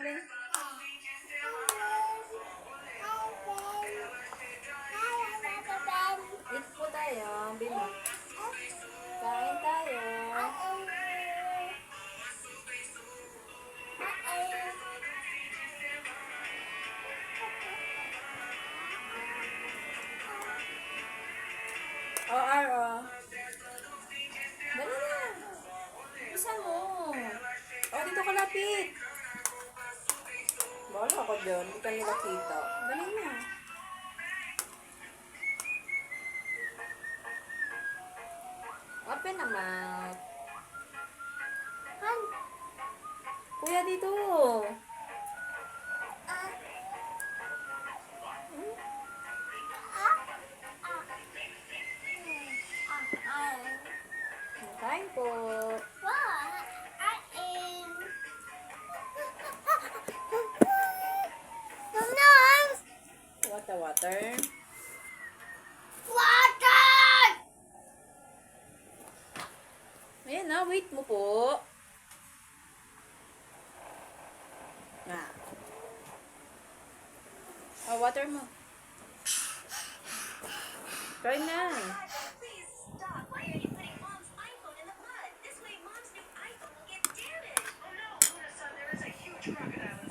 Alin? Eat po tayo, Bimo. Kain tayo. O, Aro. Dali na. Isa mo. O, dito ka lapit. Bahala ako dyan. Hindi ka nila kita. Dali na. Open na mouth. Han. Kuya dito. Kain po. Water. Ayan na, wait mo po. Ah. Water mo. Try na. Please stop. Why are you putting Mom's iPhone in the mud? This way Mom's new iPhone will get damaged. Oh no, Luna-san, there is a huge crocodile